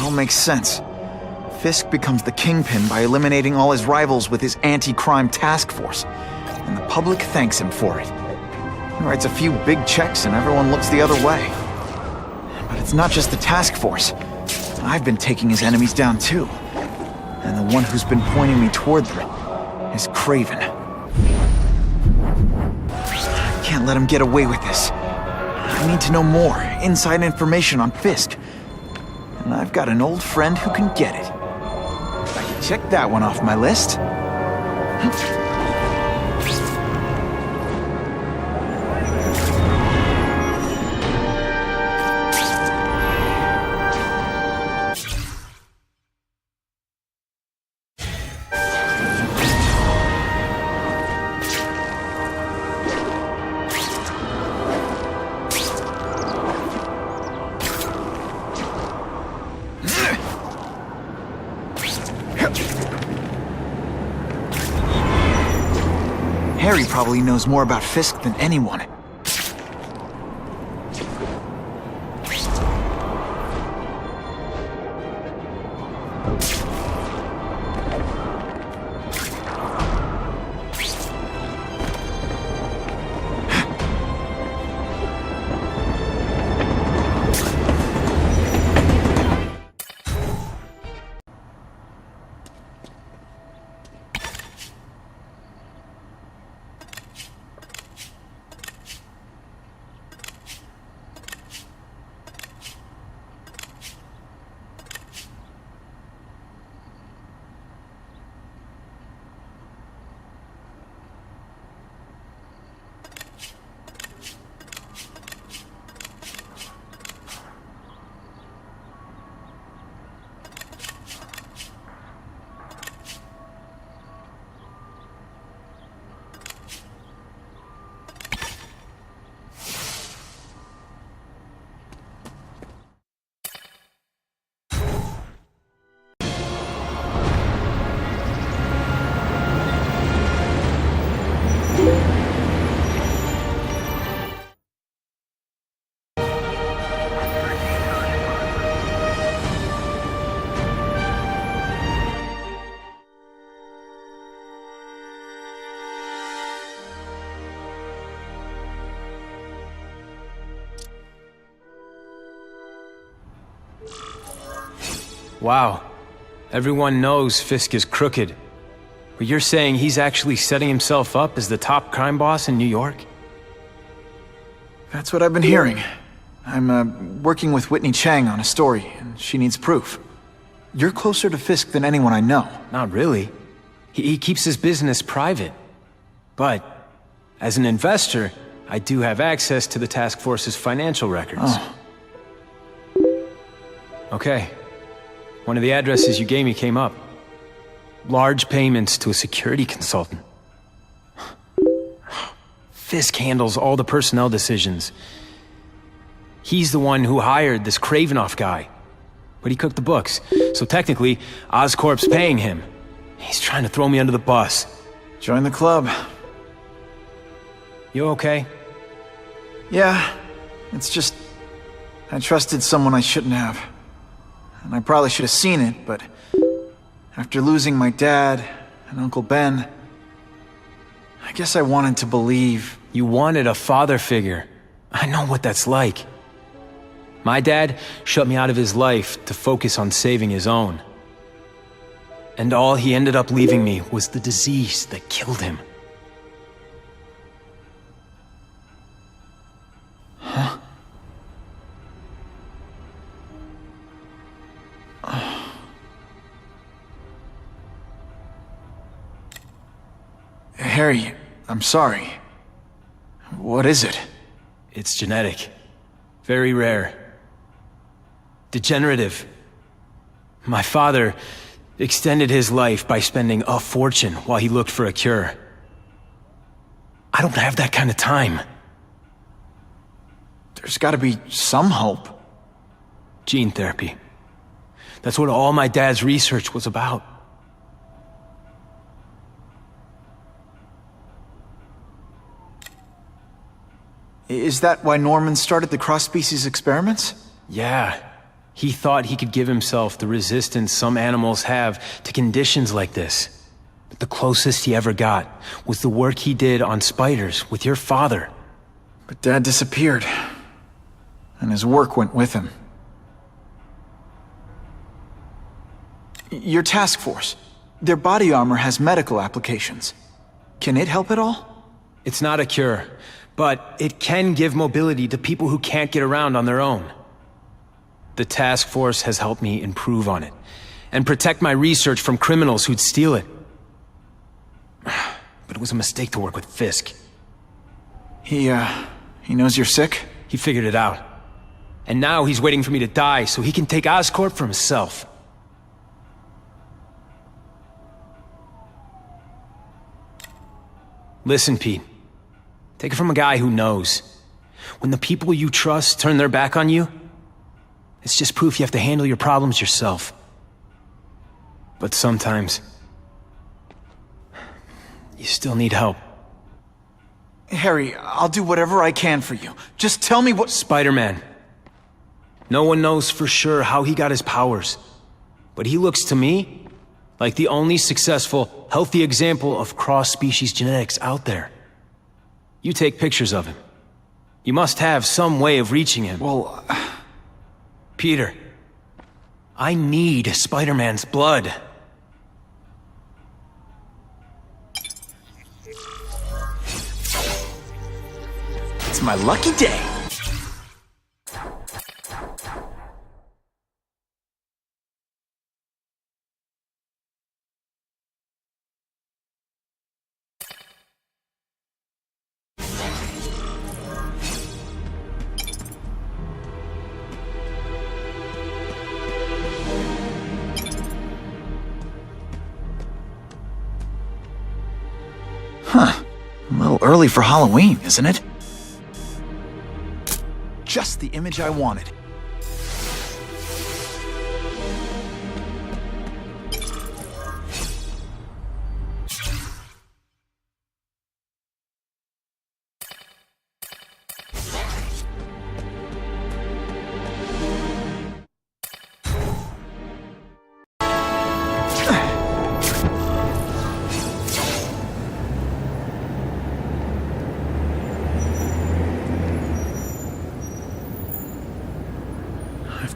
all makes sense. Fisk becomes the kingpin by eliminating all his rivals with his anti-crime task force, and the public thanks him for it. He writes a few big checks and everyone looks the other way. But it's not just the task force. I've been taking his enemies down too. And the one who's been pointing me toward them is Craven. I can't let him get away with this. I need to know more, inside information on Fisk. And I've got an old friend who can get it. Check that one off my list. Harry probably knows more about Fisk than anyone. Wow. Everyone knows Fisk is crooked. But you're saying he's actually setting himself up as the top crime boss in New York? That's what I've been hearing. I'm working with Whitney Chang on a story, and she needs proof. You're closer to Fisk than anyone I know. Not really. He keeps his business private. But, as an investor, I do have access to the task force's financial records. Oh. Okay. One of the addresses you gave me came up. Large payments to a security consultant. Fisk handles all the personnel decisions. He's the one who hired this Kravinoff guy. But he cooked the books, so technically, Oscorp's paying him. He's trying to throw me under the bus. Join the club. You okay? Yeah, it's just... I trusted someone I shouldn't have. And I probably should have seen it, but... after losing my dad and Uncle Ben... I guess I wanted to believe... You wanted a father figure. I know what that's like. My dad shut me out of his life to focus on saving his own. And all he ended up leaving me was the disease that killed him. Huh? Harry, I'm sorry. What is it? It's genetic. Very rare. Degenerative. My father extended his life by spending a fortune while he looked for a cure. I don't have that kind of time. There's gotta be some hope. Gene therapy. That's what all my dad's research was about. Is that why Norman started the cross-species experiments? Yeah. He thought he could give himself the resistance some animals have to conditions like this. But the closest he ever got was the work he did on spiders with your father. But Dad disappeared, and his work went with him. Your task force, their body armor has medical applications. Can it help at all? It's not a cure, but it can give mobility to people who can't get around on their own. The task force has helped me improve on it, and protect my research from criminals who'd steal it. But it was a mistake to work with Fisk. He knows you're sick? He figured it out. And now he's waiting for me to die so he can take Oscorp for himself. Listen, Pete. Take it from a guy who knows. When the people you trust turn their back on you, it's just proof you have to handle your problems yourself. But sometimes, you still need help. Harry, I'll do whatever I can for you. Just tell me what— Spider-Man. No one knows for sure how he got his powers. But he looks to me like the only successful, healthy example of cross-species genetics out there. You take pictures of him. You must have some way of reaching him. Well, Peter, I need Spider-Man's blood. it's my lucky day. Huh. A little early for Halloween, isn't it? Just the image I wanted.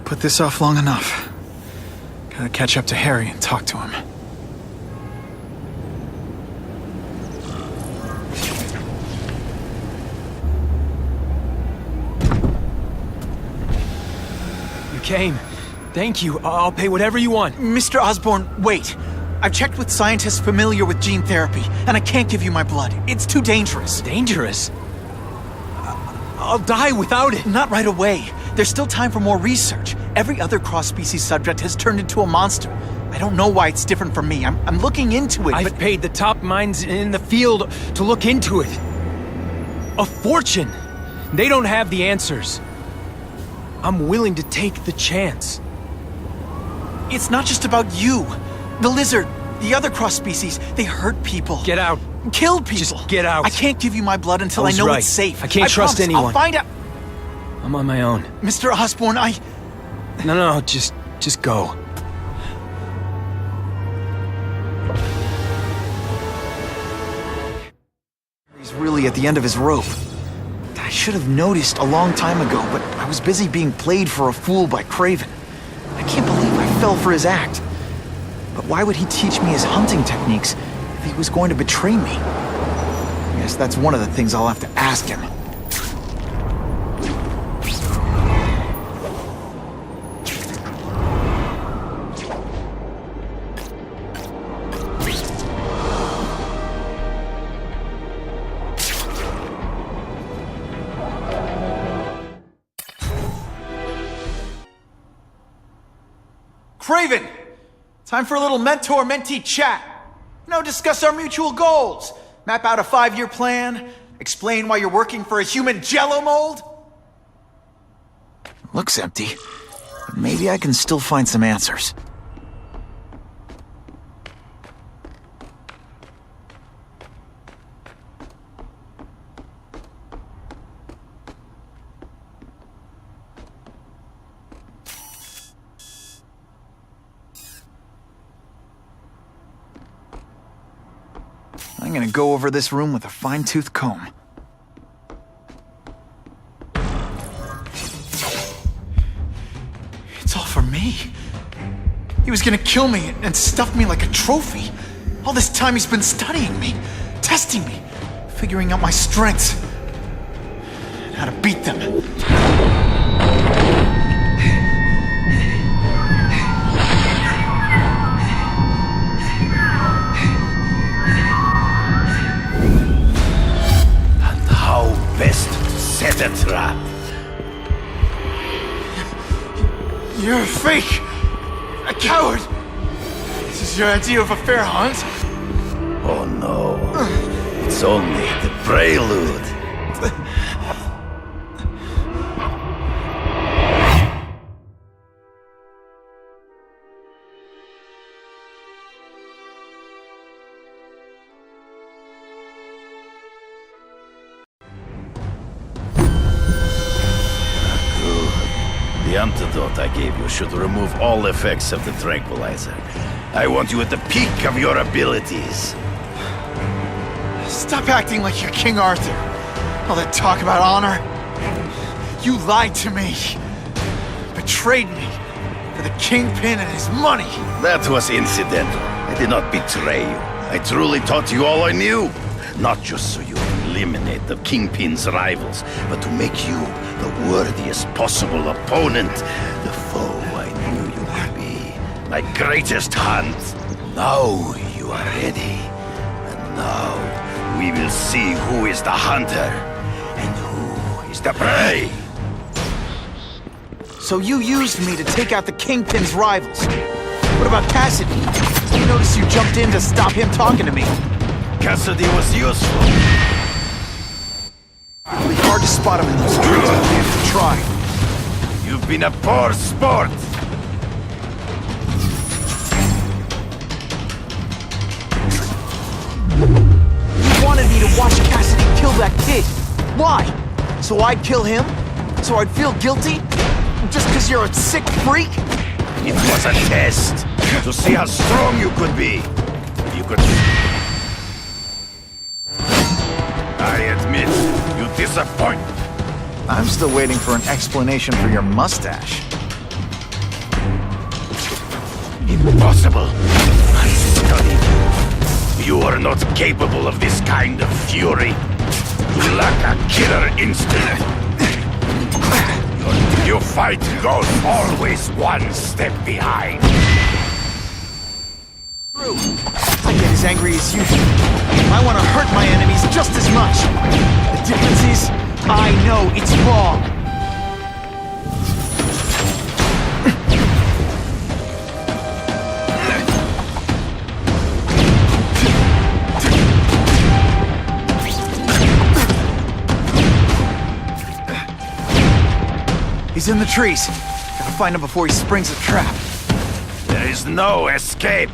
Put this off long enough. Gotta catch up to Harry and talk to him. You came. Thank you. I'll pay whatever you want. Mr. Osborn, wait. I've checked with scientists familiar with gene therapy, and I can't give you my blood. It's too dangerous. Dangerous? I'll die without it. Not right away. There's still time for more research. Every other cross-species subject has turned into a monster. I don't know why it's different from me. I'm looking into it, I've paid the top minds in the field to look into it. A fortune. They don't have the answers. I'm willing to take the chance. It's not just about you. The lizard, the other cross-species, they hurt people. Get out. Kill people. Just get out. I can't give you my blood until I know right. it's safe. I can't trust promise. anyone. I'll find out. I'm on my own. Mr. Osborn, No, just go. He's really at the end of his rope. I should have noticed a long time ago, but I was busy being played for a fool by Craven. I can't believe I fell for his act. But why would he teach me his hunting techniques if he was going to betray me? I guess that's one of the things I'll have to ask him. Craven! Time for a little mentor-mentee chat. Discuss our mutual goals. Map out a 5-year plan. Explain why you're working for a human jello mold. Looks empty, but maybe I can still find some answers. I'm gonna go over this room with a fine-tooth comb. It's all for me. He was gonna kill me and stuff me like a trophy. All this time he's been studying me, testing me, figuring out my strengths, and how to beat them. And how best to set a trap. You're a fake! A coward! This is your idea of a fair hunt? Oh no, it's only the prelude. The antidote I gave you should remove all effects of the tranquilizer. I want you at the peak of your abilities. Stop acting like you're King Arthur. All that talk about honor. You lied to me. Betrayed me. For the Kingpin and his money. That was incidental. I did not betray you. I truly taught you all I knew. Not just so you would eliminate the Kingpin's rivals, but to make you the worthiest possible opponent. The foe I knew you would be. My greatest hunt. Now you are ready. And now we will see who is the hunter and who is the prey. So you used me to take out the Kingpin's rivals. What about Cassidy? I noticed you jumped in to stop him talking to me. Cassidy was useful. It'll be hard to spot him in those streets, but we have to try. You've been a poor sport. You wanted me to watch Cassidy kill that kid. Why? So I'd kill him? So I'd feel guilty? Just because you're a sick freak? It was a test to see how strong you could be. You could... I admit, you disappoint. I'm still waiting for an explanation for your mustache. Impossible. I studied you. You are not capable of this kind of fury. You lack a killer instinct. Your fight goes always one step behind. True. I get as angry as you do. I want to hurt my enemies just as much. The difference is, I know it's wrong. He's in the trees. Gotta find him before he springs a trap. There is no escape.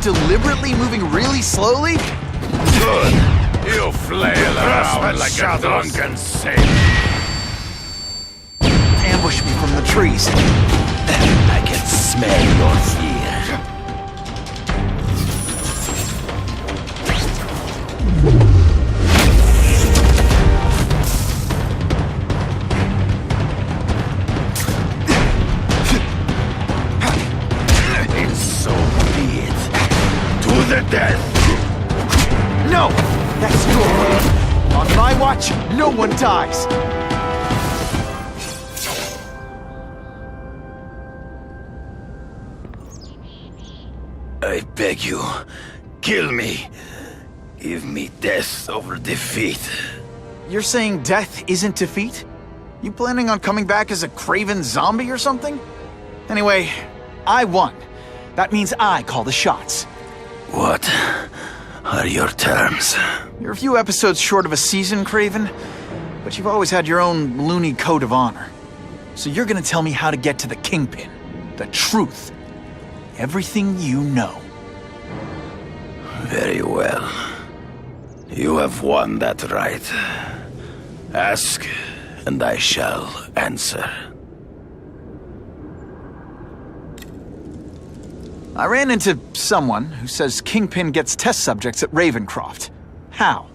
Deliberately moving really slowly? Good. You flail around like a drunken sailor. Ambush me from the trees. I can smell your fear. And so be it. To the death! No! That's your way. On my watch, no one dies. I beg you, kill me. Give me death over defeat. You're saying death isn't defeat? You planning on coming back as a craven zombie or something? Anyway, I won. That means I call the shots. What are your terms? You're a few episodes short of a season, Craven, but you've always had your own loony code of honor. So you're gonna tell me how to get to the Kingpin. The truth. Everything you know. Very well. You have won that right. Ask, and I shall answer. I ran into someone who says Kingpin gets test subjects at Ravencroft. How?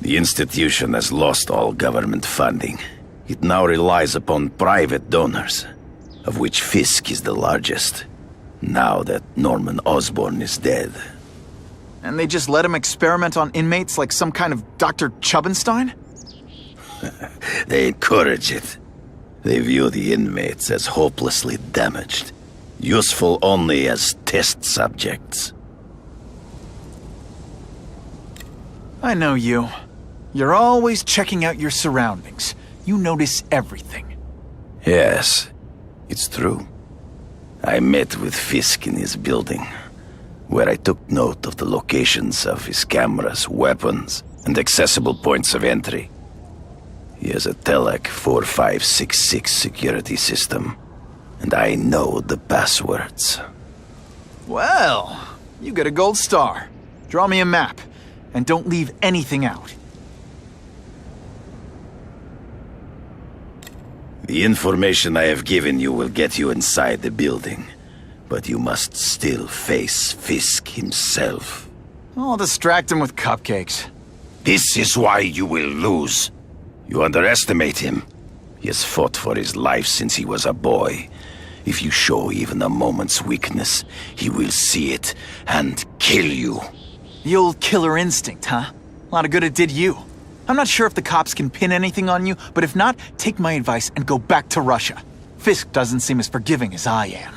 The institution has lost all government funding. It now relies upon private donors, of which Fisk is the largest, now that Norman Osborn is dead. And they just let him experiment on inmates like some kind of Dr. Chubbenstein? They encourage it. They view the inmates as hopelessly damaged, useful only as test subjects. I know you. You're always checking out your surroundings. You notice everything. Yes, it's true. I met with Fisk in his building, where I took note of the locations of his cameras, weapons, and accessible points of entry. He has a Telec 4566 security system, and I know the passwords. Well, you get a gold star. Draw me a map, and don't leave anything out. The information I have given you will get you inside the building, but you must still face Fisk himself. I'll distract him with cupcakes. This is why you will lose. You underestimate him. He has fought for his life since he was a boy. If you show even a moment's weakness, he will see it and kill you. The old killer instinct, huh? A lot of good it did you. I'm not sure if the cops can pin anything on you, but if not, take my advice and go back to Russia. Fisk doesn't seem as forgiving as I am.